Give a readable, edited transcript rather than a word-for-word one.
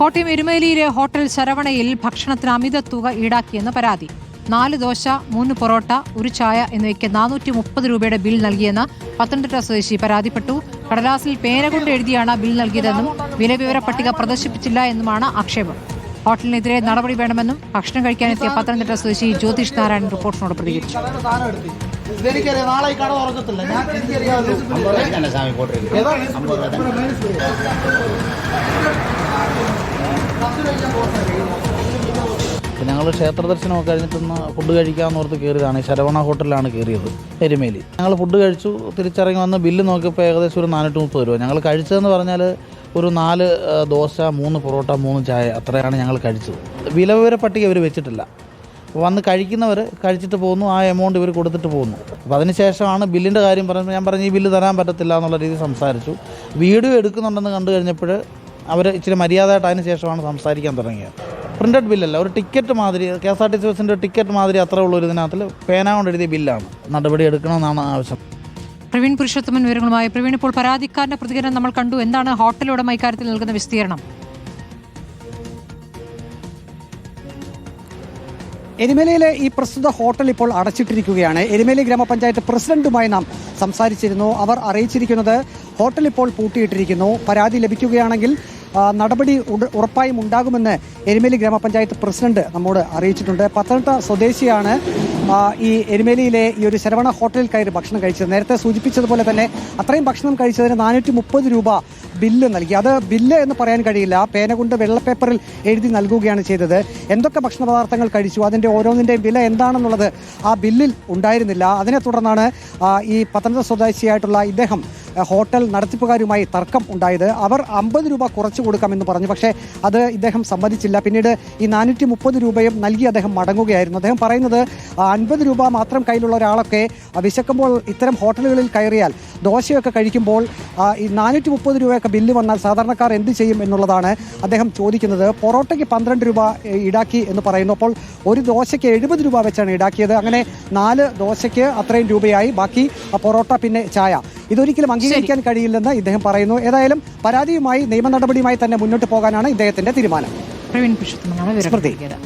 Kottayam എരുമേലിയിലെ hotel ശരവണയിൽ ഭക്ഷണത്തിന് അമിത തുക ഈടാക്കിയെന്ന് പരാതി. 4 ദോശ, 3 പൊറോട്ട, ഒരു ചായ എന്നിവയ്ക്ക് 430 രൂപയുടെ ബിൽ നൽകിയെന്ന് പത്തനംതിട്ട സ്വദേശി പരാതിപ്പെട്ടു. കടലാസിൽ പേന കൊണ്ട് എഴുതിയാണ് ബിൽ നൽകിയതെന്നും വിലവിവര പട്ടിക പ്രദർശിപ്പിച്ചില്ല എന്നുമാണ് ആക്ഷേപം. ഹോട്ടലിനെതിരെ നടപടി വേണമെന്നും ഭക്ഷണം കഴിക്കാനെത്തിയ പത്തനംതിട്ട സ്വദേശി ജ്യോതിഷ് നാരായണൻ റിപ്പോർട്ടിനോട് പ്രതികരിച്ചു. ഞങ്ങൾ ക്ഷേത്ര ദർശനമൊക്കെ കഴിഞ്ഞിട്ടൊന്ന് ഫുഡ് കഴിക്കാമെന്ന് ഓർത്ത് കയറിയതാണ്. ശരവണ ഹോട്ടലിലാണ് കയറിയത്, എരുമേലി. ഞങ്ങൾ ഫുഡ് കഴിച്ചു, തിരിച്ചിറങ്ങി വന്ന് ബില്ല് നോക്കിയപ്പോൾ ഏകദേശം ഒരു 430 രൂപ. ഞങ്ങൾ കഴിച്ചതെന്ന് പറഞ്ഞാൽ ഒരു 4 ദോശ, 3 പൊറോട്ട, 3 ചായ, അത്രയാണ് ഞങ്ങൾ കഴിച്ചത്. വിലവിവര പട്ടിക ഇവർ വെച്ചിട്ടില്ല. വന്ന് കഴിക്കുന്നവർ കഴിച്ചിട്ട് പോകുന്നു, ആ എമൗണ്ട് ഇവർ കൊടുത്തിട്ട് പോകുന്നു. അപ്പോൾ അതിനുശേഷമാണ് ബില്ലിൻ്റെ കാര്യം പറയുമ്പോൾ ഞാൻ പറഞ്ഞു ഈ ബില്ല് തരാൻ പറ്റത്തില്ല എന്നുള്ള രീതിയിൽ സംസാരിച്ചു. വീഡിയോ എടുക്കുന്നുണ്ടെന്ന് കണ്ടു കഴിഞ്ഞപ്പോൾ അവർ ഇച്ചിരി മര്യാദയായിട്ട് അതിന് ശേഷമാണ് സംസാരിക്കാൻ തുടങ്ങിയത്. പ്രിൻ്റഡ് ബില്ലല്ല, ഒരു ടിക്കറ്റ് മാതിരി, KSRTC ബസ്സിൻ്റെ ടിക്കറ്റ് മാതിരി അത്ര ഉള്ളൊരു ഇതിനകത്തിൽ പേന കൊണ്ട് എഴുതിയ ബില്ലാണ്. നടപടി എടുക്കണമെന്നാണ് ആവശ്യം. പ്രവീൺ പുരുഷോത്തമൻ വിവരങ്ങളുമായി. പ്രവീൺ, ഇപ്പോൾ പരാതിക്കാരന്റെ പ്രതികരണം നമ്മൾ കണ്ടു. എന്താണ് ഹോട്ടൽ ഉടമ ഇക്കാര്യത്തിൽ നൽകുന്ന വിസ്തീർണം? എരുമേലിയിലെ ഈ പ്രസ്തുത ഹോട്ടൽ ഇപ്പോൾ അടച്ചിട്ടിരിക്കുകയാണ്. എരുമേലി ഗ്രാമപഞ്ചായത്ത് പ്രസിഡന്റുമായി നാം സംസാരിച്ചിരുന്നു. അവർ അറിയിച്ചിരിക്കുന്നത് ഹോട്ടൽ ഇപ്പോൾ പൂട്ടിയിട്ടിരിക്കുന്നു. പരാതി ലഭിക്കുകയാണെങ്കിൽ നടപടി ഉറപ്പായും ഉണ്ടാകുമെന്ന് എരുമേലി ഗ്രാമപഞ്ചായത്ത് പ്രസിഡന്റ് നമ്മോട് അറിയിച്ചിട്ടുണ്ട്. പത്തനംതിട്ട സ്വദേശിയാണ് ഈ എരുമേലിയിലെ ഈ ഒരു ശരവണ ഹോട്ടലിൽ കയറി ഭക്ഷണം കഴിച്ചത്. നേരത്തെ സൂചിപ്പിച്ചതുപോലെ തന്നെ അത്രയും ഭക്ഷണം കഴിച്ചതിന് 430 രൂപ ബില്ല് നൽകി. അത് ബില്ല് എന്ന് പറയാൻ കഴിയില്ല, പേന കൊണ്ട് വെള്ളപ്പേപ്പറിൽ എഴുതി നൽകുകയാണ് ചെയ്തത്. എന്തൊക്കെ ഭക്ഷണ പദാർത്ഥങ്ങൾ കഴിച്ചു, അതിൻ്റെ ഓരോന്നിൻ്റെയും വില എന്താണെന്നുള്ളത് ആ ബില്ലിൽ ഉണ്ടായിരുന്നില്ല. അതിനെ തുടർന്നാണ് ഈ പത്തനംതിട്ട സ്വദേശിയായിട്ടുള്ള ഇദ്ദേഹം ഹോട്ടൽ നടത്തിപ്പുകാരുമായി തർക്കം ഉണ്ടായത്. അവർ 50 രൂപ കുറച്ചു കൊടുക്കാമെന്ന് പറഞ്ഞു, പക്ഷേ അത് ഇദ്ദേഹം സമ്മതിച്ചില്ല. പിന്നീട് ഈ 430 രൂപയും നൽകി അദ്ദേഹം മടങ്ങുകയായിരുന്നു. അദ്ദേഹം പറയുന്നത് 50 രൂപ മാത്രം കയ്യിലുള്ള ഒരാളൊക്കെ വിശക്കുമ്പോൾ ഇത്തരം ഹോട്ടലുകളിൽ കയറിയാൽ ദോശയൊക്കെ കഴിക്കുമ്പോൾ ഈ 430 രൂപയൊക്കെ ബില്ല് വന്നാൽ സാധാരണക്കാർ എന്ത് ചെയ്യും എന്നുള്ളതാണ് അദ്ദേഹം ചോദിക്കുന്നത്. പൊറോട്ടയ്ക്ക് 12 രൂപ ഈടാക്കി എന്ന് പറയുന്നു. അപ്പോൾ ഒരു ദോശയ്ക്ക് 70 രൂപ വെച്ചാണ് ഈടാക്കിയത്. അങ്ങനെ 4 ദോശയ്ക്ക് അത്രയും രൂപയായി. ബാക്കി പൊറോട്ട, പിന്നെ ചായ. ഇതൊരിക്കലും അംഗീകരിക്കാൻ കഴിയില്ലെന്ന് ഇദ്ദേഹം പറയുന്നു. ഏതായാലും പരാതിയുമായി നിയമ നടപടിയുമായി തന്നെ മുന്നോട്ട് പോകാനാണ് ഇദ്ദേഹത്തിന്റെ തീരുമാനം. പ്രവീൺ പുരുഷോത്തമനാണ് വിവരം നൽകിയത്.